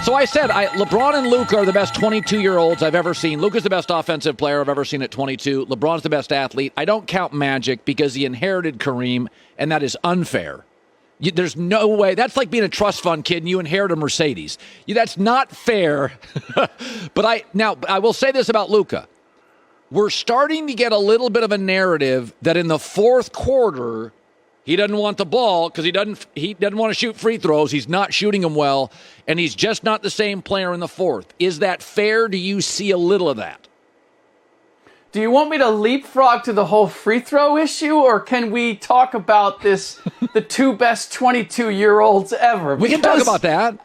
So I said LeBron and Luka are the best 22-year-olds I've ever seen. Luka's the best offensive player I've ever seen at 22. LeBron's the best athlete. I don't count Magic because he inherited Kareem, and that is unfair. There's no way. That's like being a trust fund kid and you inherit a Mercedes. That's not fair. But I will say this about Luka. We're starting to get a little bit of a narrative that in the fourth quarter, he doesn't want the ball because he doesn't want to shoot free throws. He's not shooting them well, and he's just not the same player in the fourth. Is that fair? Do you see a little of that? Do you want me to leapfrog to the whole free throw issue, or can we talk about this, the two best 22-year-olds ever? We can talk about that.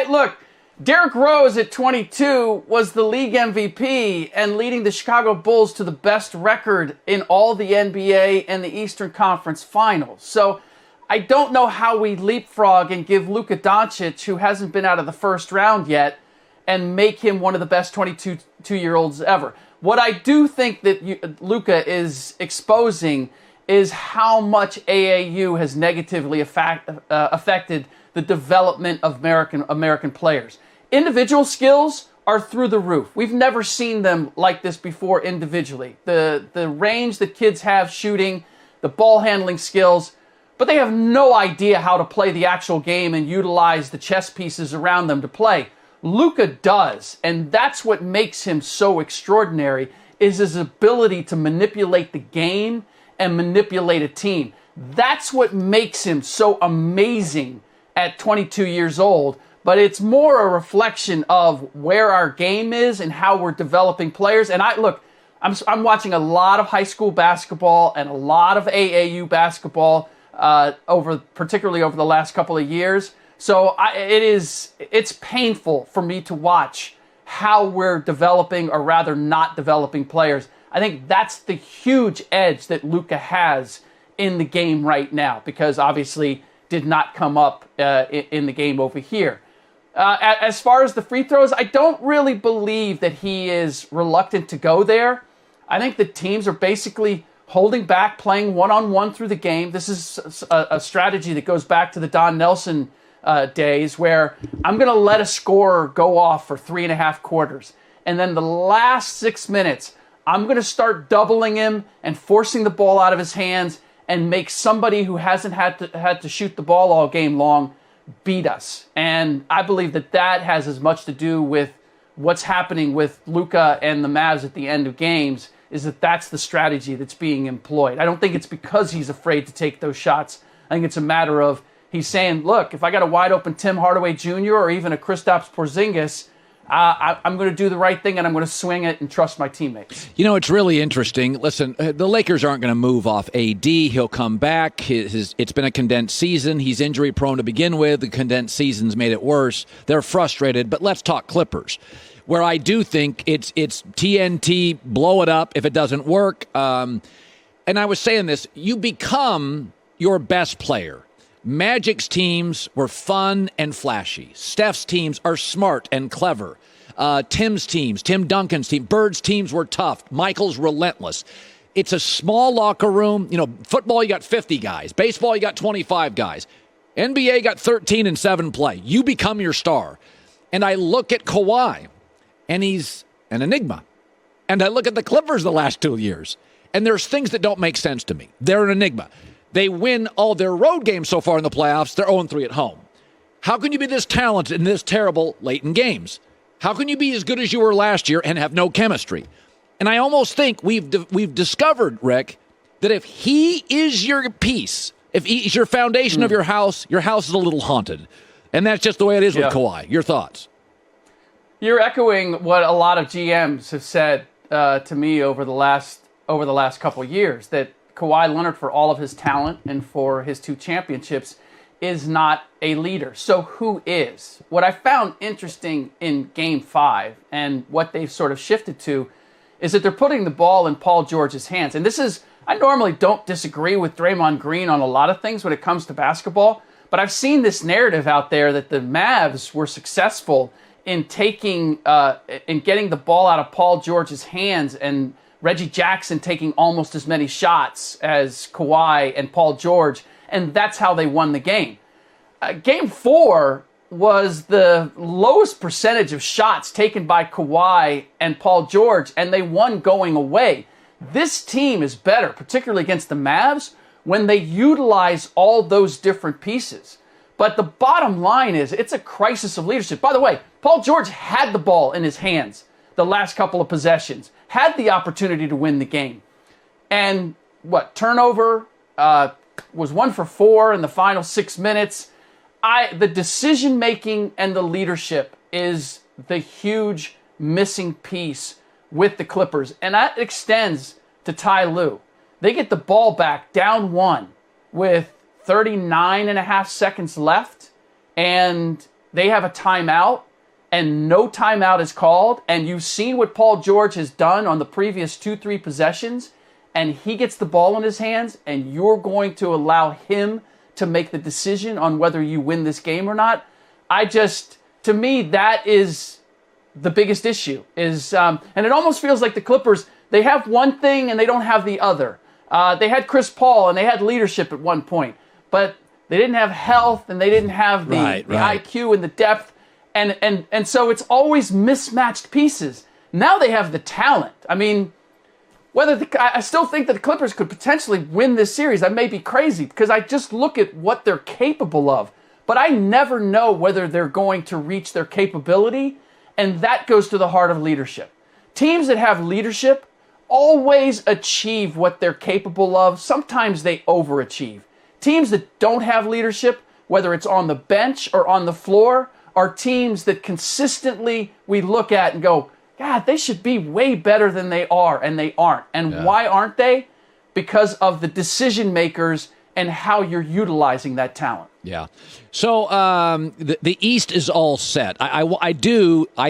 Look, Derrick Rose at 22 was the league MVP and leading the Chicago Bulls to the best record in all the NBA and the Eastern Conference Finals. So I don't know how we leapfrog and give Luka Dončić, who hasn't been out of the first round yet, and make him one of the best 22-year-olds ever. What I do think that Luka is exposing is how much AAU has negatively affected the development of American players. Individual skills are through the roof. We've never seen them like this before individually. The range that kids have shooting, the ball handling skills, but they have no idea how to play the actual game and utilize the chess pieces around them to play. Luka does, and that's what makes him so extraordinary, is his ability to manipulate the game and manipulate a team. That's what makes him so amazing at 22 years old, but it's more a reflection of where our game is and how we're developing players. And I'm watching a lot of high school basketball and a lot of AAU basketball particularly over the last couple of years. So it's painful for me to watch how we're developing, or rather not developing, players. I think that's the huge edge that Luka has in the game right now, because obviously did not come up in the game over here. As far as the free throws, I don't really believe that he is reluctant to go there. I think the teams are basically holding back, playing one-on-one through the game. This is a strategy that goes back to the Don Nelson days, where I'm going to let a scorer go off for 3.5 quarters. And then the last 6 minutes, I'm going to start doubling him and forcing the ball out of his hands and make somebody who hasn't had to shoot the ball all game long beat us. And I believe that has as much to do with what's happening with Luka and the Mavs at the end of games, is that's the strategy that's being employed. I don't think it's because he's afraid to take those shots. I think it's a matter of he's saying, look, if I got a wide open Tim Hardaway Jr. or even a Kristaps Porzingis, I'm going to do the right thing, and I'm going to swing it and trust my teammates. You know, it's really interesting. Listen, the Lakers aren't going to move off AD. He'll come back. It's been a condensed season. He's injury prone to begin with. The condensed season's made it worse. They're frustrated, but let's talk Clippers, where I do think it's TNT, blow it up if it doesn't work. And I was saying this, you become your best player. Magic's teams were fun and flashy. Steph's teams are smart and clever. Tim's teams, Tim Duncan's team, Bird's teams were tough. Michael's relentless. It's a small locker room. You know, football, you got 50 guys. Baseball, you got 25 guys. NBA got 13 and 7 play. You become your star. And I look at Kawhi, and he's an enigma. And I look at the Clippers the last 2 years, and there's things that don't make sense to me. They're an enigma. They win all their road games so far in the playoffs. They're 0-3 at home. How can you be this talented and this terrible late in games? How can you be as good as you were last year and have no chemistry? And I almost think we've discovered, Rick, that if he is your piece, if he's your foundation of your house is a little haunted. And that's just the way it is with Kawhi. Your thoughts? You're echoing what a lot of GMs have said to me over the last couple of years, that Kawhi Leonard, for all of his talent and for his 2 championships, is not a leader. So who is? What I found interesting in Game 5 and what they've sort of shifted to is that they're putting the ball in Paul George's hands. And I normally don't disagree with Draymond Green on a lot of things when it comes to basketball, but I've seen this narrative out there that the Mavs were successful in getting the ball out of Paul George's hands, and Reggie Jackson taking almost as many shots as Kawhi and Paul George, and that's how they won the game. Game 4 was the lowest percentage of shots taken by Kawhi and Paul George, and they won going away. This team is better, particularly against the Mavs, when they utilize all those different pieces. But the bottom line is it's a crisis of leadership. By the way, Paul George had the ball in his hands the last couple of possessions, had the opportunity to win the game. And turnover was 1 for 4 in the final 6 minutes. The decision-making and the leadership is the huge missing piece with the Clippers. And that extends to Ty Lue. They get the ball back down 1 with 39 and a half seconds left, and they have a timeout, and no timeout is called. And you've seen what Paul George has done on the previous 2-3 possessions, and he gets the ball in his hands, and you're going to allow him to make the decision on whether you win this game or not. To me, that is the biggest issue. And it almost feels like the Clippers, they have one thing and they don't have the other. They had Chris Paul and they had leadership at one point, but they didn't have health and they didn't have the IQ and the depth. And so it's always mismatched pieces. Now they have the talent. I mean, I still think that the Clippers could potentially win this series. I may be crazy because I just look at what they're capable of. But I never know whether they're going to reach their capability, and that goes to the heart of leadership. Teams that have leadership always achieve what they're capable of. Sometimes they overachieve. Teams that don't have leadership, whether it's on the bench or on the floor, are teams that consistently we look at and go, God, they should be way better than they are, and they aren't. And why aren't they? Because of the decision makers and how you're utilizing that talent. Yeah. So the East is all set. I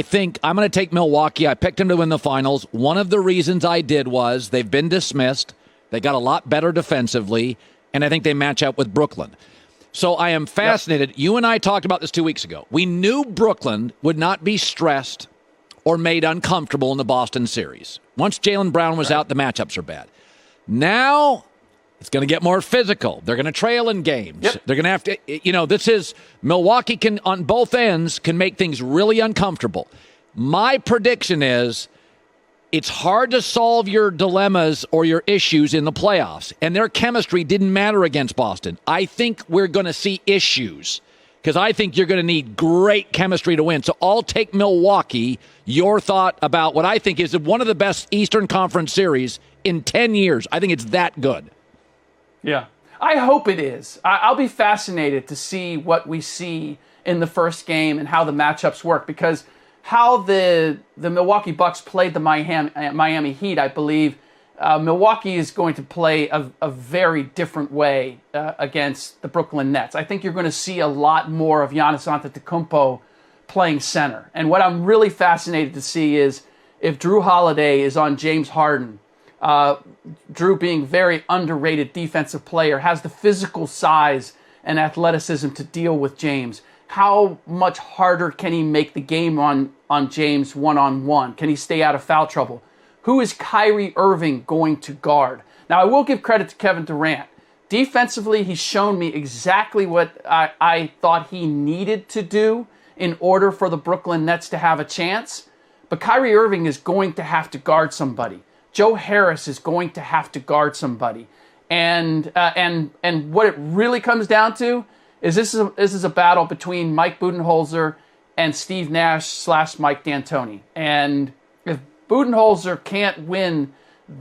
think I'm going to take Milwaukee. I picked them to win the finals. One of the reasons I did was they've been dismissed. They got a lot better defensively, and I think they match up with Brooklyn. So I am fascinated. Yep. You and I talked about this 2 weeks ago. We knew Brooklyn would not be stressed or made uncomfortable in the Boston series. Once Jaylen Brown was out, the matchups are bad. Now it's going to get more physical. They're going to trail in games. Yep. They're going to have to, this is Milwaukee can, on both ends, can make things really uncomfortable. My prediction is it's hard to solve your dilemmas or your issues in the playoffs. And their chemistry didn't matter against Boston. I think we're going to see issues because I think you're going to need great chemistry to win. So I'll take Milwaukee. Your thought about what I think is one of the best Eastern Conference series in 10 years. I think it's that good. Yeah, I hope it is. I'll be fascinated to see what we see in the first game and how the matchups work, because how the Milwaukee Bucks played the Miami Heat, I believe Milwaukee is going to play a very different way against the Brooklyn Nets. I think you're going to see a lot more of Giannis Antetokounmpo playing center. And what I'm really fascinated to see is if Drew Holiday is on James Harden. Drew, being very underrated defensive player, has the physical size and athleticism to deal with James. How much harder can he make the game on James one-on-one? Can he stay out of foul trouble? Who is Kyrie Irving going to guard? Now, I will give credit to Kevin Durant. Defensively, he's shown me exactly what I thought he needed to do in order for the Brooklyn Nets to have a chance. But Kyrie Irving is going to have to guard somebody. Joe Harris is going to have to guard somebody. And what it really comes down to is this is a battle between Mike Budenholzer and Steve Nash / Mike D'Antoni. And if Budenholzer can't win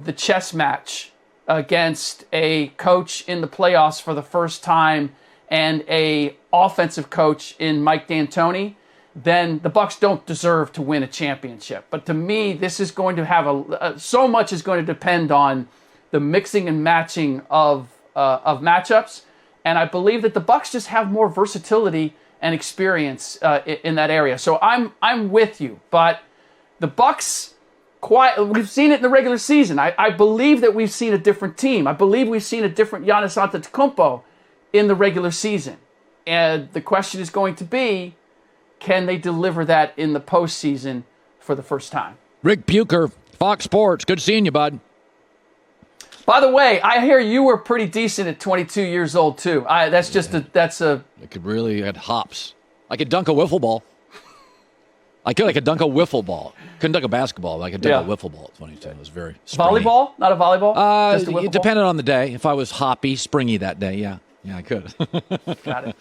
the chess match against a coach in the playoffs for the first time and a offensive coach in Mike D'Antoni, then the Bucks don't deserve to win a championship. But to me, this is going to have so much is going to depend on the mixing and matching of matchups, and I believe that the Bucks just have more versatility and experience in that area. So I'm with you, but the Bucks, we've seen it in the regular season. I believe that we've seen a different team. I believe we've seen a different Giannis Antetokounmpo in the regular season, and the question is going to be, can they deliver that in the postseason for the first time? Ric Bucher, Fox Sports. Good seeing you, bud. By the way, I hear you were pretty decent at 22 years old, too. It could really had hops. I could dunk a wiffle ball. I could dunk a wiffle ball. Couldn't dunk a basketball, but I could dunk a wiffle ball at 22. It was very springy. Volleyball? Not a volleyball? Just a wiffle it depended on the day. If I was hoppy, springy that day, yeah, I could. Got it.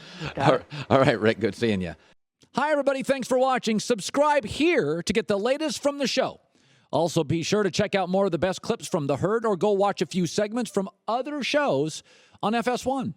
All right, Rick, good seeing you. Hi, everybody. Thanks for watching. Subscribe here to get the latest from the show. Also, be sure to check out more of the best clips from The Herd or go watch a few segments from other shows on FS1.